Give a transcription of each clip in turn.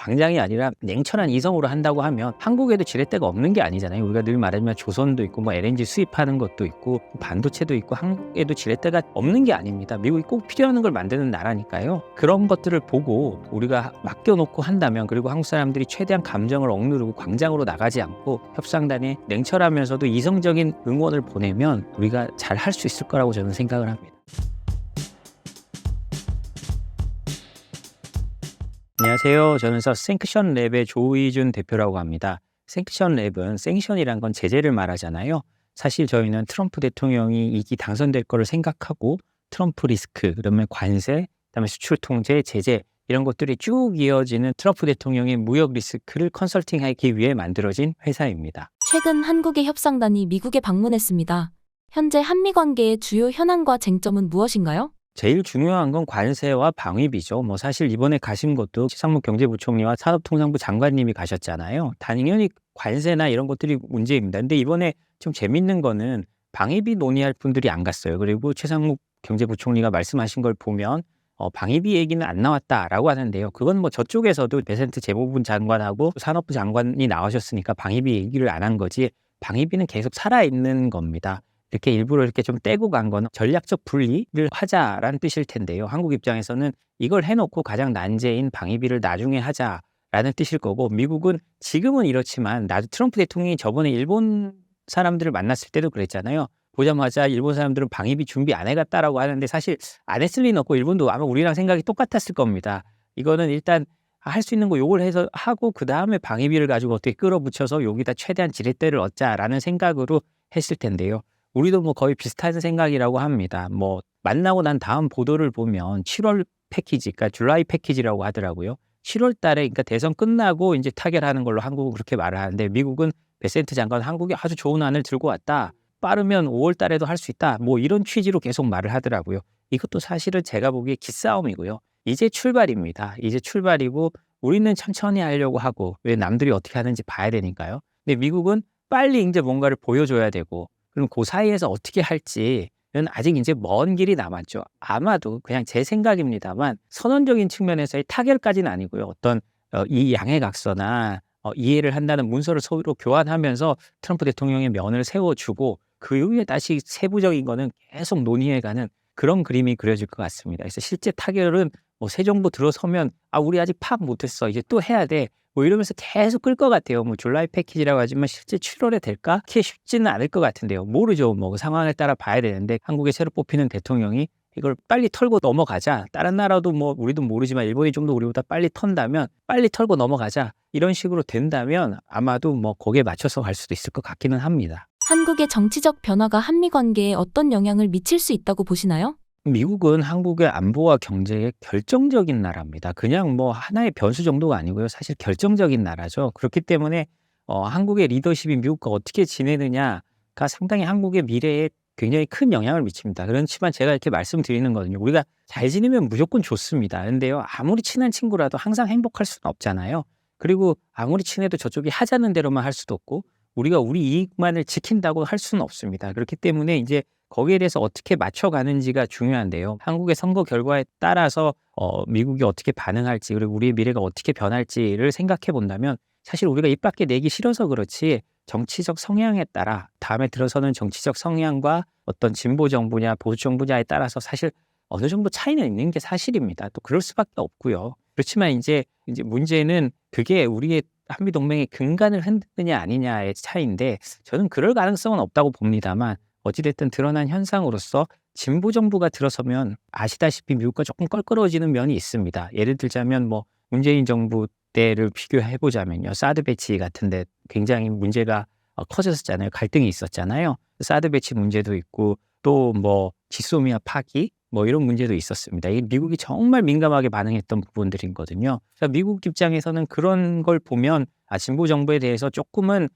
광장이 아니라 냉철한 이성으로 한다고 하면 한국에도 지렛대가 없는 게 아니잖아요. 우리가 늘 말하지만 조선도 있고 뭐 LNG 수입하는 것도 있고 반도체도 있고 한국에도 지렛대가 없는 게 아닙니다. 미국이 꼭 필요한 걸 만드는 나라니까요. 그런 것들을 보고 우리가 맡겨놓고 한다면, 그리고 한국 사람들이 최대한 감정을 억누르고 광장으로 나가지 않고 협상단에 냉철하면서도 이성적인 응원을 보내면 우리가 잘 할 수 있을 거라고 저는 생각을 합니다. 안녕하세요. 저는 생크션랩의 조의준 대표라고 합니다. 생크션랩은 생션이란 건 제재를 말하잖아요. 사실 저희는 트럼프 대통령이 2기 당선될 거를 생각하고 트럼프 리스크, 그러면 관세, 그다음에 수출 통제, 제재 이런 것들이 쭉 이어지는 트럼프 대통령의 무역 리스크를 컨설팅하기 위해 만들어진 회사입니다. 최근 한국의 협상단이 미국에 방문했습니다. 현재 한미 관계의 주요 현안과 쟁점은 무엇인가요? 제일 중요한 건 관세와 방위비죠. 사실 이번에 가신 것도 최상무 경제부총리와 산업통상부 장관님이 가셨잖아요. 당연히 관세나 이런 것들이 문제입니다. 근데 이번에 좀 재밌는 거는 방위비 논의할 분들이 안 갔어요. 그리고 최상무 경제부총리가 말씀하신 걸 보면 방위비 얘기는 안 나왔다라고 하는데요. 그건 저쪽에서도 베센트 재무부 장관하고 산업부 장관이 나오셨으니까 방위비 얘기를 안 한 거지, 방위비는 계속 살아있는 겁니다. 이렇게 일부러 이렇게 좀 떼고 간 건 전략적 분리를 하자라는 뜻일 텐데요. 한국 입장에서는 이걸 해놓고 가장 난제인 방위비를 나중에 하자라는 뜻일 거고, 미국은 지금은 이렇지만 나도 트럼프 대통령이 저번에 일본 사람들을 만났을 때도 그랬잖아요. 보자마자 일본 사람들은 방위비 준비 안 해갔다라고 하는데 사실 안 했을 리는 없고 일본도 아마 우리랑 생각이 똑같았을 겁니다. 이거는 일단 할 수 있는 거 요걸 해서 하고 그 다음에 방위비를 가지고 어떻게 끌어붙여서 여기다 최대한 지렛대를 얻자라는 생각으로 했을 텐데요. 우리도 거의 비슷한 생각이라고 합니다. 만나고 난 다음 보도를 보면 7월 패키지, 그러니까 줄라이 패키지라고 하더라고요. 7월 달에, 그러니까 대선 끝나고 이제 타결하는 걸로 한국은 그렇게 말을 하는데, 미국은 베센트 장관 한국이 아주 좋은 안을 들고 왔다. 빠르면 5월 달에도 할 수 있다. 이런 취지로 계속 말을 하더라고요. 이것도 사실은 제가 보기에 기싸움이고요. 이제 출발입니다. 이제 출발이고 우리는 천천히 하려고 하고, 왜 남들이 어떻게 하는지 봐야 되니까요. 근데 미국은 빨리 이제 뭔가를 보여줘야 되고, 그럼 그 사이에서 어떻게 할지는 아직 이제 먼 길이 남았죠. 아마도 그냥 제 생각입니다만 선언적인 측면에서의 타결까지는 아니고요. 어떤 이 양해각서나 이해를 한다는 문서를 서로 교환하면서 트럼프 대통령의 면을 세워주고 그 이후에 다시 세부적인 거는 계속 논의해가는 그런 그림이 그려질 것 같습니다. 그래서 실제 타결은 새 정부 들어서면 우리 아직 파악 못했어, 이제 또 해야 돼, 이러면서 계속 끌 것 같아요. 줄라이 패키지라고 하지만 실제 7월에 될까? 그렇게 쉽지는 않을 것 같은데요. 모르죠. 그 상황에 따라 봐야 되는데, 한국에 새로 뽑히는 대통령이 이걸 빨리 털고 넘어가자. 다른 나라도 우리도 모르지만 일본이 좀 더 우리보다 빨리 턴다면 빨리 털고 넘어가자. 이런 식으로 된다면 아마도 거기에 맞춰서 갈 수도 있을 것 같기는 합니다. 한국의 정치적 변화가 한미 관계에 어떤 영향을 미칠 수 있다고 보시나요? 미국은 한국의 안보와 경제에 결정적인 나라입니다. 그냥 하나의 변수 정도가 아니고요. 사실 결정적인 나라죠. 그렇기 때문에 한국의 리더십이 미국과 어떻게 지내느냐가 상당히 한국의 미래에 굉장히 큰 영향을 미칩니다. 그렇지만 제가 이렇게 말씀드리는 거거든요. 우리가 잘 지내면 무조건 좋습니다. 근데요, 아무리 친한 친구라도 항상 행복할 수는 없잖아요. 그리고 아무리 친해도 저쪽이 하자는 대로만 할 수도 없고, 우리가 우리 이익만을 지킨다고 할 수는 없습니다. 그렇기 때문에 이제 거기에 대해서 어떻게 맞춰가는지가 중요한데요. 한국의 선거 결과에 따라서 미국이 어떻게 반응할지, 그리고 우리의 미래가 어떻게 변할지를 생각해 본다면 사실 우리가 입 밖에 내기 싫어서 그렇지, 정치적 성향에 따라 다음에 들어서는 정치적 성향과 어떤 진보 정부냐 보수 정부냐에 따라서 사실 어느 정도 차이는 있는 게 사실입니다. 또 그럴 수밖에 없고요. 그렇지만 이제 문제는 그게 우리의 한미 동맹의 근간을 흔드느냐 아니냐의 차이인데, 저는 그럴 가능성은 없다고 봅니다만, 어찌됐든 드러난 현상으로서 진보 정부가 들어서면 아시다시피 미국과 조금 껄끄러워지는 면이 있습니다. 예를 들자면 문재인 정부 때를 비교해 보자면요, 사드 배치 같은데 굉장히 문제가 커졌었잖아요. 갈등이 있었잖아요. 사드 배치 문제도 있고, 또 지소미아 파기 이런 문제도 있었습니다. 이게 미국이 정말 민감하게 반응했던 부분들이거든요. 그러니까 미국 입장에서는 그런 걸 보면 진보 정부에 대해서 조금은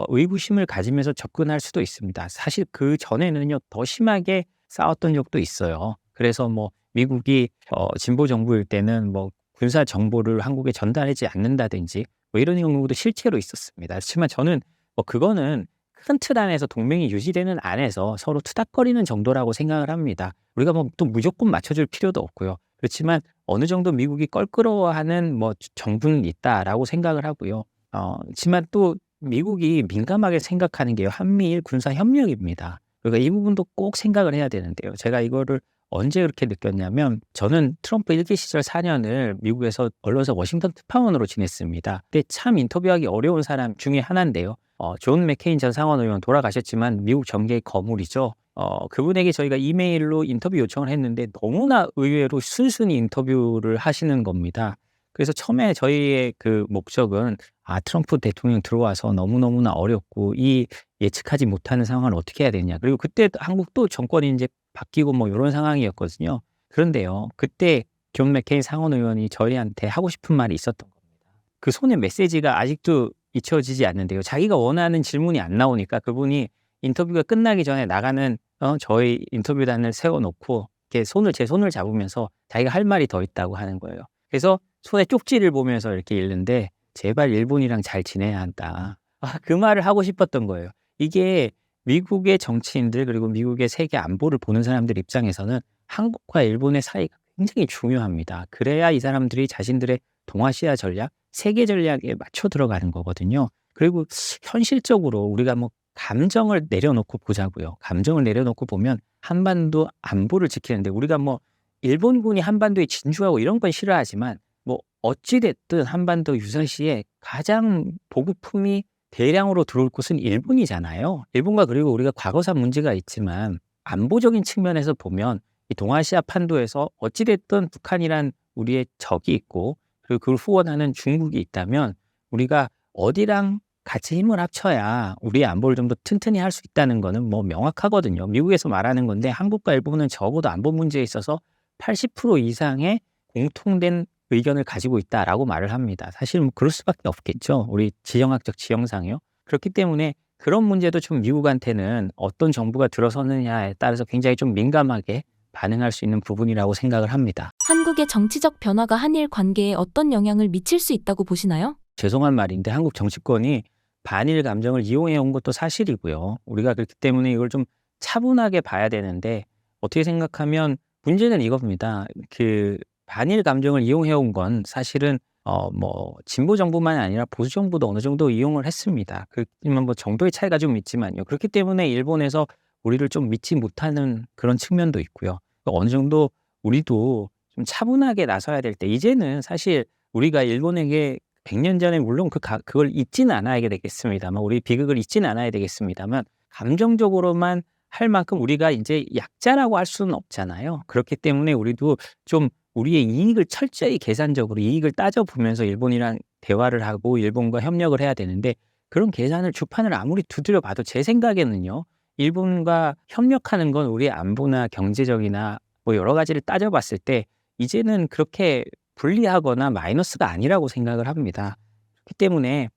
의구심을 가지면서 접근할 수도 있습니다. 사실 그 전에는요, 더 심하게 싸웠던 적도 있어요. 그래서 미국이 진보 정부일 때는 군사 정보를 한국에 전달하지 않는다든지 이런 경우도 실제로 있었습니다. 그렇지만 저는 그거는 큰 틀 안에서 동맹이 유지되는 안에서 서로 투닥거리는 정도라고 생각을 합니다. 우리가 또 무조건 맞춰줄 필요도 없고요. 그렇지만 어느 정도 미국이 껄끄러워하는 뭐 정부는 있다라고 생각을 하고요. 하지만 또 미국이 민감하게 생각하는 게요. 한미일 군사 협력입니다. 그러니까 이 부분도 꼭 생각을 해야 되는데요. 제가 이거를 언제 그렇게 느꼈냐면 저는 트럼프 1기 시절 4년을 미국에서 언론사 워싱턴 특파원으로 지냈습니다. 근데 참 인터뷰하기 어려운 사람 중에 하나인데요. 존 맥케인 전 상원의원 돌아가셨지만 미국 정계의 거물이죠. 그분에게 저희가 이메일로 인터뷰 요청을 했는데 너무나 의외로 순순히 인터뷰를 하시는 겁니다. 그래서 처음에 저희의 그 목적은 트럼프 대통령 들어와서 너무너무나 어렵고 이 예측하지 못하는 상황을 어떻게 해야 되냐. 그리고 그때 한국도 정권이 이제 바뀌고 뭐 이런 상황이었거든요. 그런데요. 그때 존 맥케인 상원 의원이 저희한테 하고 싶은 말이 있었던 겁니다. 그 손의 메시지가 아직도 잊혀지지 않는데요. 자기가 원하는 질문이 안 나오니까 그분이 인터뷰가 끝나기 전에 나가는 저희 인터뷰단을 세워놓고 이렇게 제 손을 잡으면서 자기가 할 말이 더 있다고 하는 거예요. 그래서 손에 쪽지를 보면서 이렇게 읽는데 제발 일본이랑 잘 지내야 한다. 그 말을 하고 싶었던 거예요. 이게 미국의 정치인들 그리고 미국의 세계 안보를 보는 사람들 입장에서는 한국과 일본의 사이가 굉장히 중요합니다. 그래야 이 사람들이 자신들의 동아시아 전략, 세계 전략에 맞춰 들어가는 거거든요. 그리고 현실적으로 우리가 뭐 감정을 내려놓고 보자고요. 감정을 내려놓고 보면 한반도 안보를 지키는데 우리가 뭐 일본군이 한반도에 진주하고 이런 건 싫어하지만 뭐 어찌 됐든 한반도 유사시에 가장 보급품이 대량으로 들어올 곳은 일본이잖아요. 일본과 그리고 우리가 과거사 문제가 있지만 안보적인 측면에서 보면 이 동아시아 판도에서 어찌 됐든 북한이란 우리의 적이 있고 그리고 그걸 후원하는 중국이 있다면 우리가 어디랑 같이 힘을 합쳐야 우리의 안보를 좀 더 튼튼히 할 수 있다는 거는 뭐 명확하거든요. 미국에서 말하는 건데 한국과 일본은 적어도 안보 문제에 있어서 80% 이상의 공통된 의견을 가지고 있다라고 말을 합니다. 사실 뭐 그럴 수밖에 없겠죠. 우리 지정학적 지형상이요. 그렇기 때문에 그런 문제도 좀 미국한테는 어떤 정부가 들어서느냐에 따라서 굉장히 좀 민감하게 반응할 수 있는 부분이라고 생각을 합니다. 한국의 정치적 변화가 한일 관계에 어떤 영향을 미칠 수 있다고 보시나요? 죄송한 말인데 한국 정치권이 반일 감정을 이용해 온 것도 사실이고요. 우리가 그렇기 때문에 이걸 좀 차분하게 봐야 되는데 어떻게 생각하면 문제는 이겁니다. 그 반일 감정을 이용해 온 건 사실은 뭐 진보 정부만 아니라 보수 정부도 어느 정도 이용을 했습니다. 그렇지만 뭐 정도의 차이가 좀 있지만요. 그렇기 때문에 일본에서 우리를 좀 믿지 못하는 그런 측면도 있고요. 어느 정도 우리도 좀 차분하게 나서야 될 때 이제는 사실 우리가 일본에게 100년 전에 물론 그걸 잊지는 않아야 되겠습니다만 우리 비극을 잊지는 않아야 되겠습니다만 감정적으로만 할 만큼 우리가 이제 약자라고 할 수는 없잖아요. 그렇기 때문에 우리도 좀 우리의 이익을 철저히 계산적으로 이익을 따져보면서 일본이랑 대화를 하고 일본과 협력을 해야 되는데 그런 계산을 주판을 아무리 두드려 봐도 제 생각에는요. 일본과 협력하는 건 우리의 안보나 경제적이나 뭐 여러 가지를 따져봤을 때 이제는 그렇게 불리하거나 마이너스가 아니라고 생각을 합니다. 그렇기 때문에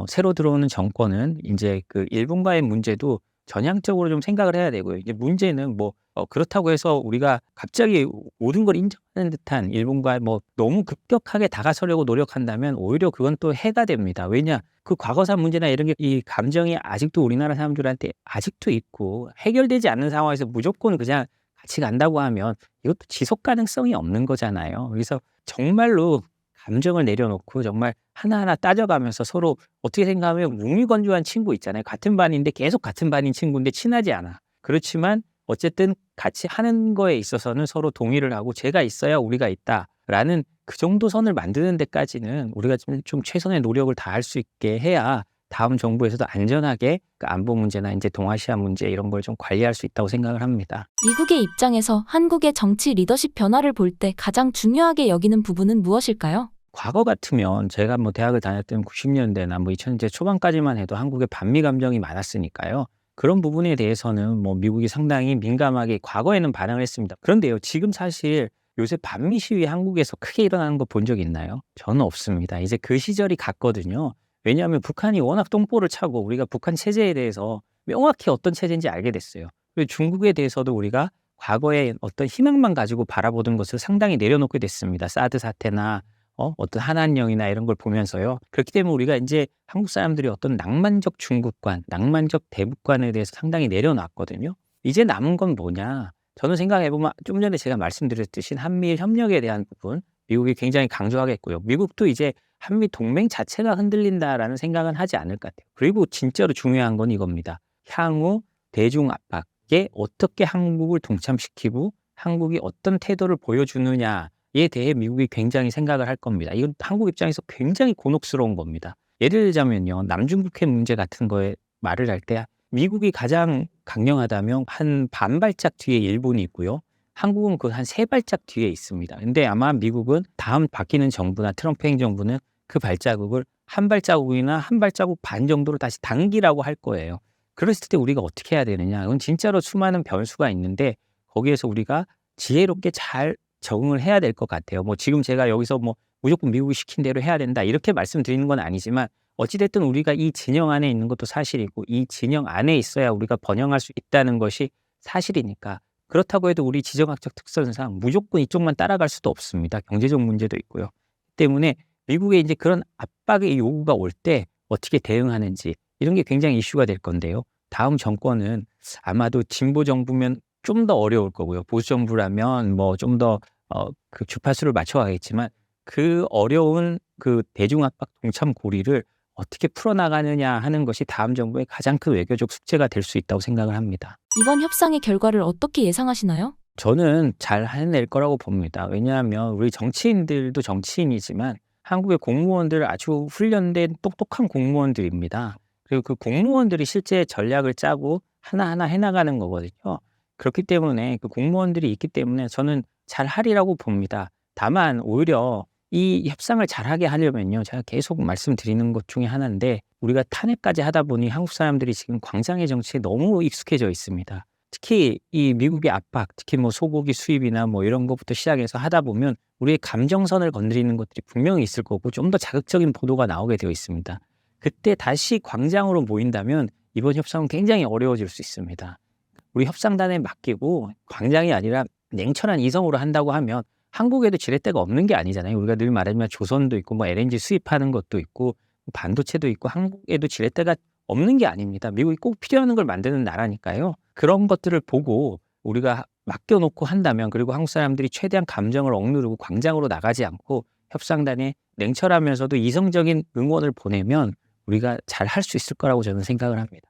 새로 들어오는 정권은 이제 그 일본과의 문제도 전향적으로 좀 생각을 해야 되고요. 이제 문제는 뭐 그렇다고 해서 우리가 갑자기 모든 걸 인정하는 듯한 일본과 뭐 너무 급격하게 다가서려고 노력한다면 오히려 그건 또 해가 됩니다. 왜냐? 그 과거사 문제나 이런 게 이 감정이 아직도 우리나라 사람들한테 아직도 있고 해결되지 않는 상황에서 무조건 그냥 같이 간다고 하면 이것도 지속 가능성이 없는 거잖아요. 그래서 정말로 감정을 내려놓고 정말 하나하나 따져가면서 서로 어떻게 생각하면 무미건조한 친구 있잖아요. 같은 반인데 계속 같은 반인 친구인데 친하지 않아. 그렇지만 어쨌든 같이 하는 거에 있어서는 서로 동의를 하고 제가 있어야 우리가 있다라는 그 정도 선을 만드는 데까지는 우리가 좀 최선의 노력을 다할 수 있게 해야 다음 정부에서도 안전하게 그 안보 문제나 이제 동아시아 문제 이런 걸 좀 관리할 수 있다고 생각을 합니다. 미국의 입장에서 한국의 정치 리더십 변화를 볼 때 가장 중요하게 여기는 부분은 무엇일까요? 과거 같으면 제가 뭐 대학을 다녔던 90년대나 뭐 2000년대 초반까지만 해도 한국에 반미 감정이 많았으니까요. 그런 부분에 대해서는 뭐 미국이 상당히 민감하게 과거에는 반응을 했습니다. 그런데요, 지금 사실 요새 반미 시위 한국에서 크게 일어나는 거 본 적 있나요? 저는 없습니다. 이제 그 시절이 갔거든요. 왜냐하면 북한이 워낙 똥볼을 차고 우리가 북한 체제에 대해서 명확히 어떤 체제인지 알게 됐어요. 그리고 중국에 대해서도 우리가 과거에 어떤 희망만 가지고 바라보던 것을 상당히 내려놓게 됐습니다. 사드 사태나 어떤 한한령이나 이런 걸 보면서요. 그렇기 때문에 우리가 이제 한국 사람들이 어떤 낭만적 중국관, 낭만적 대북관에 대해서 상당히 내려놨거든요. 이제 남은 건 뭐냐? 저는 생각해보면 좀 전에 제가 말씀드렸듯이 한미일 협력에 대한 부분, 미국이 굉장히 강조하겠고요. 미국도 이제 한미 동맹 자체가 흔들린다라는 생각은 하지 않을 것 같아요. 그리고 진짜로 중요한 건 이겁니다. 향후 대중 압박에 어떻게 한국을 동참시키고 한국이 어떤 태도를 보여주느냐에 대해 미국이 굉장히 생각을 할 겁니다. 이건 한국 입장에서 굉장히 곤혹스러운 겁니다. 예를 들자면요. 남중국해 문제 같은 거에 말을 할 때 미국이 가장 강경하다면 한 반발짝 뒤에 일본이 있고요. 한국은 그 한 3발짝 뒤에 있습니다. 근데 아마 미국은 다음 바뀌는 정부나 트럼프 행정부는 그 발자국을 한 발자국이나 한 발자국 반 정도로 다시 당기라고 할 거예요. 그랬을 때 우리가 어떻게 해야 되느냐? 이건 진짜로 수많은 변수가 있는데 거기에서 우리가 지혜롭게 잘 적응을 해야 될 것 같아요. 뭐 지금 제가 여기서 뭐 무조건 미국이 시킨 대로 해야 된다 이렇게 말씀드리는 건 아니지만 어찌됐든 우리가 이 진영 안에 있는 것도 사실이고 이 진영 안에 있어야 우리가 번영할 수 있다는 것이 사실이니까 그렇다고 해도 우리 지정학적 특성상 무조건 이쪽만 따라갈 수도 없습니다. 경제적 문제도 있고요. 때문에 미국의 이제 그런 압박의 요구가 올 때 어떻게 대응하는지 이런 게 굉장히 이슈가 될 건데요. 다음 정권은 아마도 진보 정부면 좀 더 어려울 거고요. 보수 정부라면 뭐 좀 더 그 주파수를 맞춰가겠지만 그 어려운 그 대중 압박 동참 고리를 어떻게 풀어나가느냐 하는 것이 다음 정부의 가장 큰 외교적 숙제가 될 수 있다고 생각을 합니다. 이번 협상의 결과를 어떻게 예상하시나요? 저는 잘 해낼 거라고 봅니다. 왜냐하면 우리 정치인들도 정치인이지만 한국의 공무원들 아주 훈련된 똑똑한 공무원들입니다. 그리고 그 공무원들이 실제 전략을 짜고 하나하나 해나가는 거거든요. 그렇기 때문에 그 공무원들이 있기 때문에 저는 잘 하리라고 봅니다. 다만 오히려 이 협상을 잘하게 하려면요. 제가 계속 말씀드리는 것 중에 하나인데 우리가 탄핵까지 하다 보니 한국 사람들이 지금 광장의 정치에 너무 익숙해져 있습니다. 특히 이 미국의 압박, 특히 뭐 소고기 수입이나 뭐 이런 것부터 시작해서 하다 보면 우리의 감정선을 건드리는 것들이 분명히 있을 거고 좀 더 자극적인 보도가 나오게 되어 있습니다. 그때 다시 광장으로 모인다면 이번 협상은 굉장히 어려워질 수 있습니다. 우리 협상단에 맡기고 광장이 아니라 냉철한 이성으로 한다고 하면 한국에도 지렛대가 없는 게 아니잖아요. 우리가 늘 말하지만 조선도 있고 뭐 LNG 수입하는 것도 있고 반도체도 있고 한국에도 지렛대가 없는 게 아닙니다. 미국이 꼭 필요한 걸 만드는 나라니까요. 그런 것들을 보고 우리가 맡겨놓고 한다면 그리고 한국 사람들이 최대한 감정을 억누르고 광장으로 나가지 않고 협상단에 냉철하면서도 이성적인 응원을 보내면 우리가 잘 할 수 있을 거라고 저는 생각을 합니다.